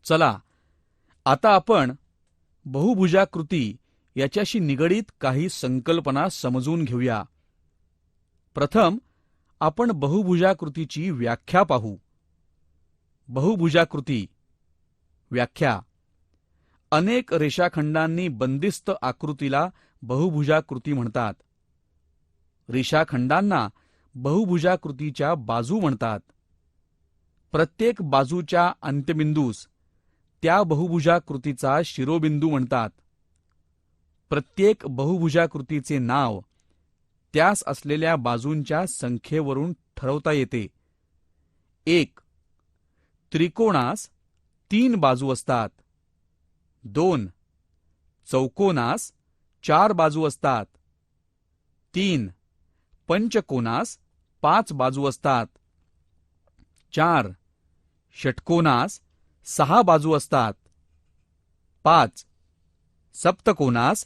चला आता आपण बहुभुजाकृती याच्याशी निगडीत काही संकल्पना समजून घेऊया. प्रथम आपण बहुभुजाकृतीची व्याख्या पाहू. बहुभुजाकृती व्याख्या: अनेक रेषाखंडांनी बंदिस्त आकृतीला बहुभुजाकृती म्हणतात. रेषाखंडांना बहुभुजाकृतीच्या बाजू म्हणतात. प्रत्येक बाजूच्या अंत्यबिंदूस त्या बहुभुजाकृतीचा शिरोबिंदू म्हणतात. प्रत्येक बहुभुजाकृतीचे नाव त्यास असलेल्या बाजूंच्या संख्येवरून ठरवता येते. 1. त्रिकोणास 3 बाजू असतात. 2. चौकोनास 4 बाजू असतात. 3. पंचकोनास 5 बाजू असतात. 4. षटकोनास 6 बाजू असतात. 5. सप्तकोनास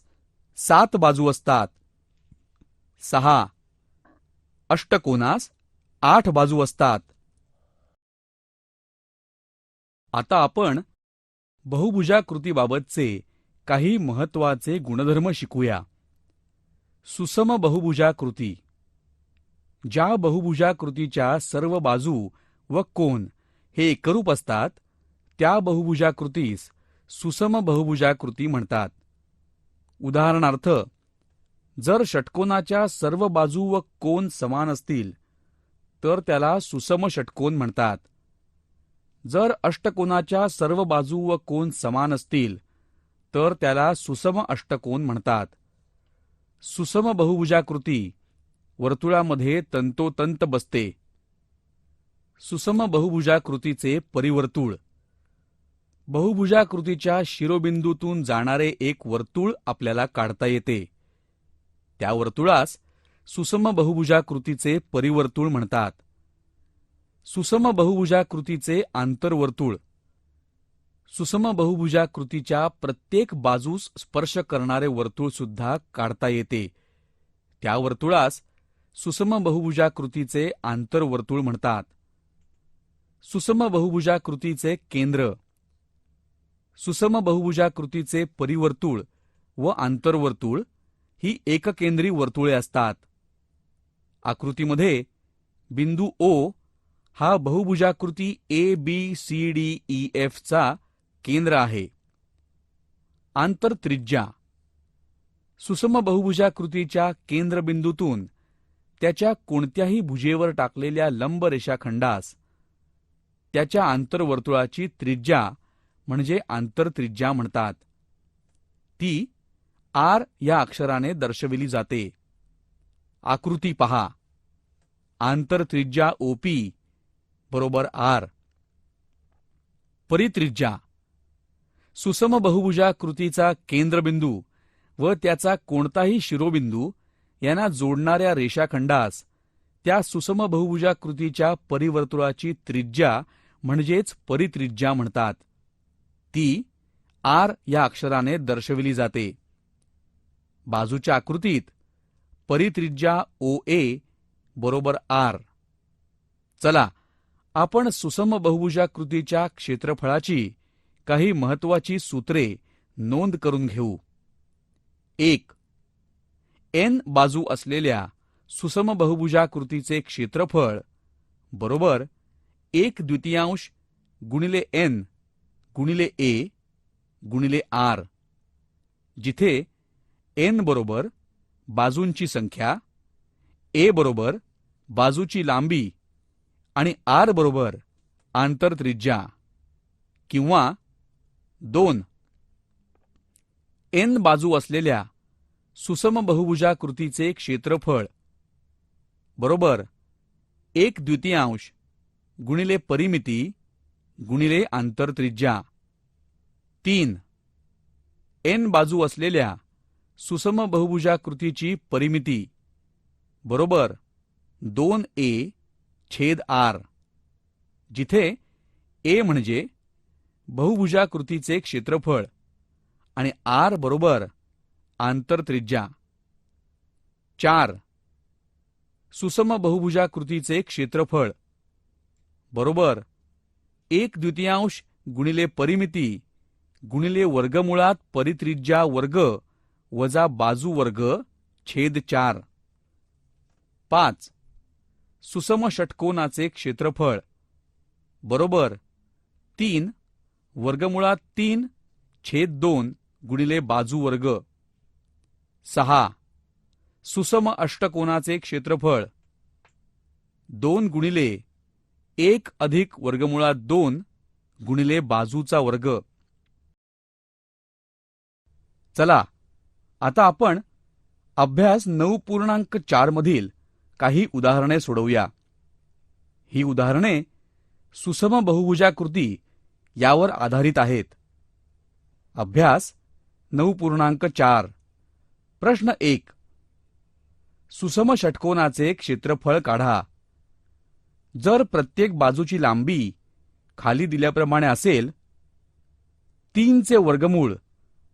7 बाजू असतात. 6. अष्टकोनास 8 बाजू असतात. आता आपण बहुभुजाकृतीबाबतचे काही महत्त्वाचे गुणधर्म शिकूया. सुसम बहुभुजाकृती: ज्या बहुभुजाकृतीच्या सर्व बाजू व कोन हे एकरूप असतात त्या बहुभुजाकृतीस सुसम बहुभुजाकृती म्हणतात. उदाहरणार्थ, जर षटकोनाच्या सर्व बाजू व कोन समान असतील तर त्याला सुसम षटकोन म्हणतात. जर अष्टकोनाच्या सर्व बाजू व कोन समान असतील तर त्याला सुसम अष्टकोन म्हणतात. सुसम बहुभुजाकृती वर्तुळामध्ये तंतोतंत बसते. सुसम बहुभुजाकृतीचे परिवर्तुळ: बहुभुजाकृतीच्या शिरोबिंदूतून जाणारे एक वर्तुळ आपल्याला काढता येते. त्या वर्तुळास सुसम बहुभुजाकृतीचे परिवर्तुळ म्हणतात. सुसम बहुभुजाकृतीचे आंतरवर्तुळ: सुसम बहुभुजाकृतीच्या प्रत्येक बाजूस स्पर्श करणारे वर्तुळ सुद्धा काढता येते. त्या वर्तुळास सुसम बहुभुजाकृतीचे आंतरवर्तुळ म्हणतात. सुसम बहुभुजाकृतीचे केंद्र: सुसम बहुभुजाकृतीचे परिवर्तुळ व आंतरवर्तुळ ही एककेंद्री वर्तुळे असतात. आकृतीमध्ये बिंदू ओ हा बहुभुजाकृती ABCDEF चा केंद्र आहे. आंतरत्रिज्या: सुसम बहुभुजाकृतीच्या केंद्रबिंदूतून त्याच्या कोणत्याही भुजेवर टाकलेल्या लंब रेषाखंडास त्याच्या आंतरवर्तुळाची त्रिज्या म्हणजे आंतरत्रिज्या म्हणतात. ती R या अक्षराने दर्शविली जाते. आकृती पहा. आंतरत्रिज्या OP बरोबर R. परित्रिज्या: सुसम बहुभुजाकृतीचा केंद्रबिंदू व त्याचा कोणताही शिरोबिंदू यांना जोडणाऱ्या रेषाखंडास त्या सुसम बहुभुजाकृतीच्या परिवर्तुळाची त्रिज्या म्हणजेच परित्रिज्या म्हणतात. ती R या अक्षराने दर्शविली जाते. बाजूच्या आकृतीत परित्रिज्या OA बरोबर R. चला आपण सुसम बहुभुजाकृतीच्या क्षेत्रफळाची काही महत्त्वाची सूत्रे नोंद करून घेऊ. 1. N बाजू असलेल्या सुसम बहुभुजाकृतीचे क्षेत्रफळ बरोबर 1/2 गुणिले N गुणिले A गुणिले R, जिथे N बरोबर बाजूंची संख्या, A बरोबर बाजूची लांबी आणि R बरोबर आंतरत्रिज्या. किंवा 2. N बाजू असलेल्या सुसम बहुभुजाकृतीचे क्षेत्रफळ बरोबर 1/2 गुणिले परिमिती गुणिले आंतरत्रिज्या. 3. N बाजू असलेल्या सुसम बहुभुजाकृतीची परिमिती बरोबर 2A/R, जिथे A म्हणजे बहुभुजाकृतीचे क्षेत्रफळ आणि R बरोबर आंतरत्रिज्या. 4. सुसम बहुभुजाकृतीचे क्षेत्रफळ बरोबर 1/2 गुणिले परिमिती गुणिले वर्गमुळात परित्रिज्या वर्ग वजा बाजू वर्ग छेद 4. 5. सुसम षटकोनाचे क्षेत्रफळ बरोबर 3 वर्गमुळात 3 छेद 2 गुणिले बाजू वर्ग. 6. सुसम अष्टकोनाचे क्षेत्रफळ 2 गुणिले 1 अधिक वर्गमुळात 2 गुणिले बाजूचा वर्ग. चला आता आपण अभ्यास 9.4 मधील काही उदाहरणे सोडवूया. ही उदाहरणे सुसम बहुभुजाकृती यावर आधारित आहेत. अभ्यास 9.4 प्रश्न 1. सुसम षटकोनाचे क्षेत्रफळ काढा. जर प्रत्येक बाजूची लांबी खाली दिल्याप्रमाणे असेल 3 चे वर्गमूळ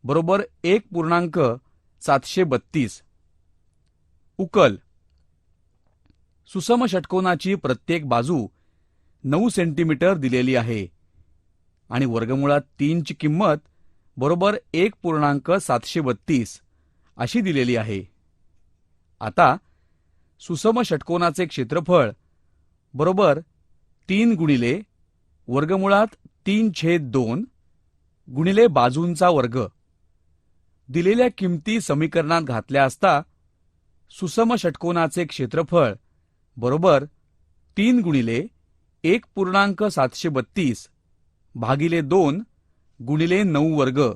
बरोबर 1.732. उकल. सुसम षटकोनाची प्रत्येक बाजू 9 सेंटीमीटर दिलेली आहे आणि वर्गमुळात 3 ची किंमत बरोबर 1.732 अशी दिलेली आहे. आता सुसम षटकोनाचे क्षेत्रफळ बरोबर 3 गुणिले वर्गमुळात 3/2 गुणिले बाजूंचा वर्ग दिलेल्या किमती समीकरणात घातल्या असता सुसम षटकोनाचे क्षेत्रफळ बरोबर 3 गुणिले 1.732 भागिले 2 गुणिले 9 वर्ग.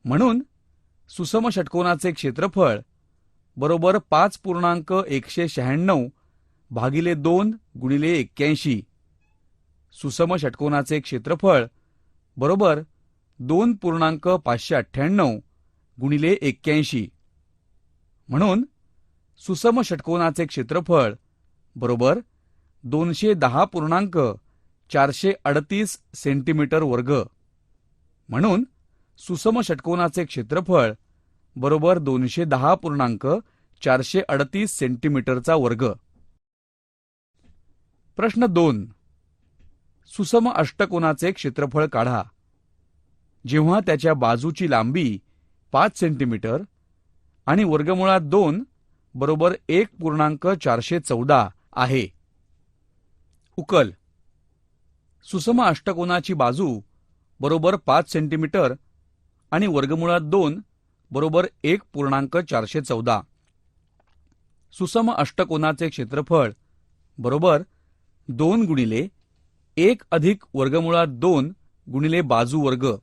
म्हणून सुसम षटकोनाचे क्षेत्रफळ बरोबर 5.196 भागिले 2 गुणिले 81. सुसम षटकोनाचे क्षेत्रफळ बरोबर 2.598 गुणिले 81. म्हणून सुसम षटकोनाचे क्षेत्रफळ बरोबर 210.438 सेंटीमीटर वर्ग. म्हणून सुसम षटकोनाचे क्षेत्रफळ बरोबर 210.438 सेंटीमीटरचा वर्ग. प्रश्न 2. सुसम अष्टकोनाचे क्षेत्रफळ काढा. जेव्हा त्याच्या बाजूची लांबी 5 सेंटीमीटर आणि वर्गमुळात 2 बरोबर 1.414 आहे. उकल. सुसम अष्टकोनाची बाजू बरोबर 5 सेंटीमीटर आणि वर्गमुळात 2 बरोबर 1.414. सुसम अष्टकोनाचे क्षेत्रफळ बरोबर 2 गुणिले 1 अधिक वर्गमुळात 2 गुणिले बाजू वर्ग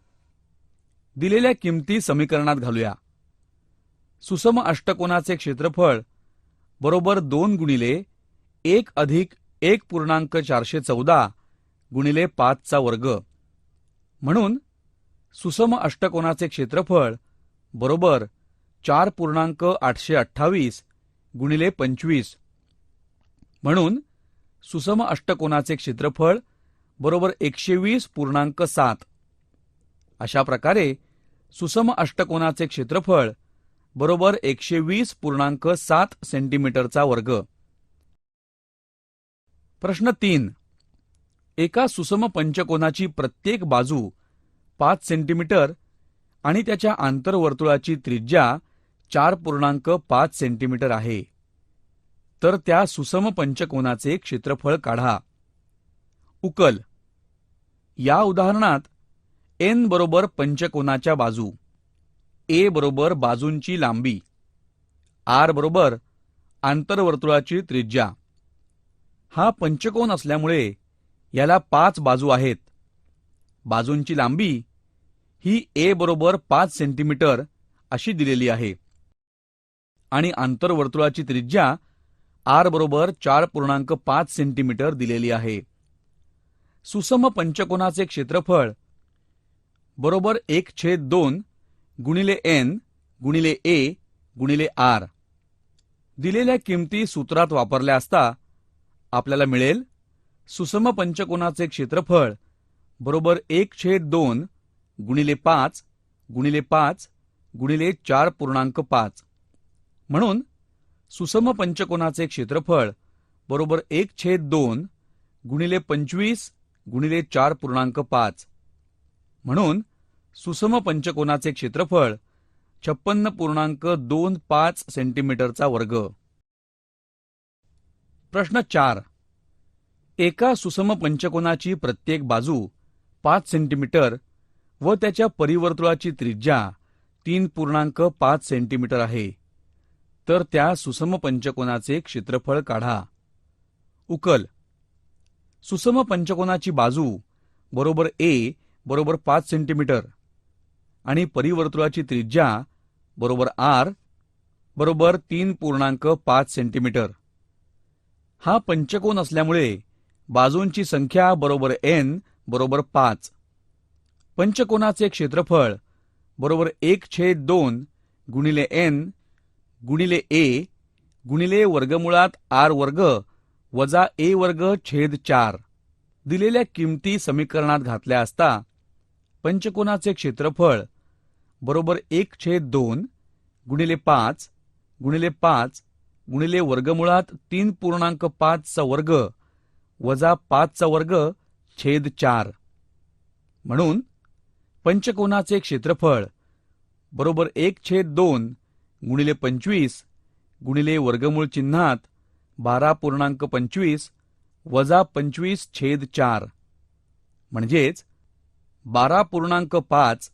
दिलेल्या किमती समीकरणात घालूया. सुसम अष्टकोनाचे क्षेत्रफळ बरोबर 2 गुणिले 1 अधिक 1.414 गुणिले 5चा वर्ग. म्हणून सुसम अष्टकोनाचे क्षेत्रफळ बरोबर 4.828 गुणिले 25. म्हणून सुसम अष्टकोनाचे क्षेत्रफळ बरोबर 120.7. अशा प्रकारे सुसम अष्टकोनाचे क्षेत्रफळ बरोबर 120.7 सेंटीमीटरचा वर्ग. प्रश्न 3. एका सुसम पंचकोनाची प्रत्येक बाजू 5 सेंटीमीटर आणि त्याच्या आंतरवर्तुळाची त्रिज्या 4.5 सेंटीमीटर आहे. तर त्या सुसम पंचकोनाचे क्षेत्रफळ काढा. उकल. या उदाहरणात n बरोबर पंचकोनाच्या बाजू, a बरोबर बाजूंची लांबी, r बरोबर आंतरवर्तुळाची त्रिज्या. हा पंचकोन असल्यामुळे याला 5 बाजू आहेत. बाजूंची लांबी ही a बरोबर 5 सेंटीमीटर अशी दिलेली आहे आणि आंतरवर्तुळाची त्रिज्या r बरोबर 4.5 सेंटीमीटर दिलेली आहे. सुसम पंचकोनाचे क्षेत्रफळ बरोबर 1/2 गुणिले n गुणिले a गुणिले r दिलेल्या किमती सूत्रात वापरल्या असता आपल्याला मिळेल सुसम पंचकोनाचे क्षेत्रफळ बरोबर 1/2 गुणिले 5 गुणिले 5 गुणिले 4.5. म्हणून सुसम पंचकोनाचे क्षेत्रफळ बरोबर 1/2 गुणिले 25 गुणिले 4.5 म्हणून सुसम पंचकोनाचे क्षेत्रफळ 56.25 सेंटीमीटरचा वर्ग. प्रश्न 4. एका सुसम पंचकोनाची प्रत्येक बाजू 5 सेंटीमीटर व त्याच्या परिवर्तुळाची त्रिज्या 3.5 सेंटीमीटर आहे. तर त्या सुसम पंचकोनाचे क्षेत्रफळ काढा. उकल. सुसम पंचकोनाची बाजू बरोबर ए बरोबर 5 सेंटीमीटर आणि परिवर्तुळाची त्रिज्या बरोबर आर बरोबर 3.5 सेंटीमीटर. हा पंचकोन असल्यामुळे बाजूंची संख्या बरोबर एन बरोबर 5. पंचकोनाचे क्षेत्रफळ बरोबर 1/2 गुणिले एन गुणिले ए गुणिले वर्गमुळात आर वर्ग वजा ए वर्ग छेद 4. दिलेल्या किमती समीकरणात घातल्या असता पंचकोनाचे क्षेत्रफळ बरोबर 1/2 गुणिले 5 गुणिले 5 गुणिले वर्गमुळात 3.5 चा वर्ग वजा 5 चा वर्ग छेद 4. म्हणून पंचकोनाचे क्षेत्रफळ बरोबर 1/2 गुणिले 25 गुणिले वर्गमूळ चिन्हात 12.25 वजा 25 छेद 4 म्हणजेच 12.5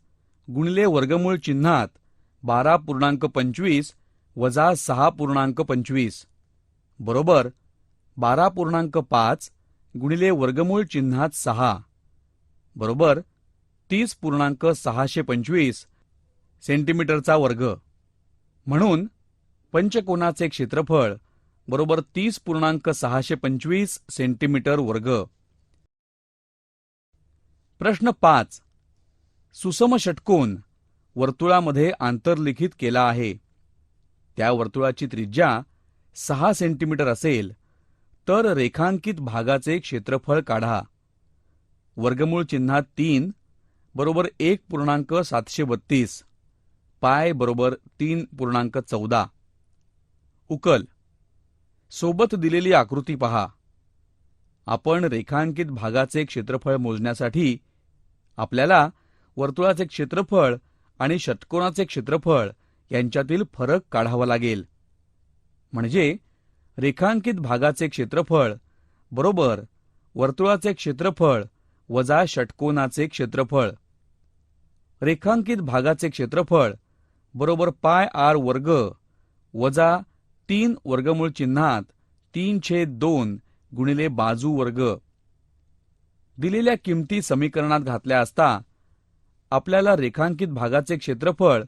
गुणिले वर्गमूळ चिन्हात 12.25 वजा 6.25 बरोबर 12.5 गुणिले वर्गमूळ चिन्हात 6 बरोबर 30.625 सेंटीमीटरचा वर्ग. म्हणून पंचकोनाचे क्षेत्रफळ बरोबर 30.625 सेंटीमीटर वर्ग. प्रश्न 5. सुसम षटकोन वर्तुळामध्ये आंतरलिखित केला आहे. त्या वर्तुळाची त्रिज्या 6 सेंटीमीटर असेल तर रेखांकित भागाचे क्षेत्रफळ काढा. वर्गमूळ चिन्हात 3 बरोबर 1.732 पाय बरोबर 3.14. उकल. सोबत दिलेली आकृती पहा. आपण रेखांकित भागाचे क्षेत्रफळ मोजण्यासाठी आपल्याला वर्तुळाचे क्षेत्रफळ आणि षटकोनाचे क्षेत्रफळ यांच्यातील फरक काढावा लागेल. म्हणजे रेखांकित भागाचे क्षेत्रफळ बरोबर वर्तुळाचे क्षेत्रफळ वजा षटकोनाचे क्षेत्रफळ. रेखांकित भागाचे क्षेत्रफळ बरोबर पाय आर वर्ग वजा 3 वर्गमूळ चिन्हात 3/2 गुणिले बाजू वर्ग. दिलेल्या किमती समीकरणात घातल्या असता आपल्याला रेखांकित भागाचे क्षेत्रफळ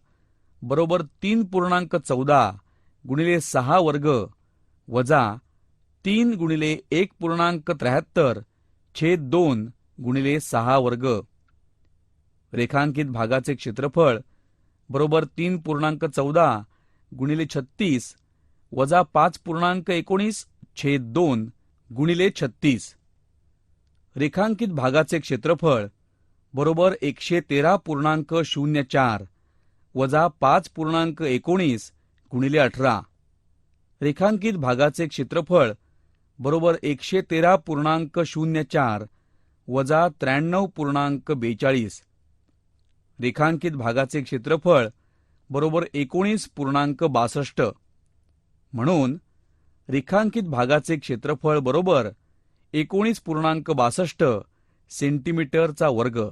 बरोबर 3.14 गुणिले 6 वर्ग वजा 3 गुणिले 1.73 छेद 2 गुणिले 6 वर्ग. रेखांकित भागाचे क्षेत्रफळ बरोबर 3.14 गुणिले 36 वजा 5.19 छेद 2 गुणिले 36. रेखांकित भागाचे क्षेत्रफळ बरोबर 113.04 वजा 5.19 गुणिले 18. रेखांकित भागाचे क्षेत्रफळ बरोबर 113.04 वजा 93.42. रेखांकित भागाचे क्षेत्रफळ बरोबर 19.62. म्हणून रेखांकित भागाचे क्षेत्रफळ बरोबर 19.62 सेंटीमीटरचा वर्ग.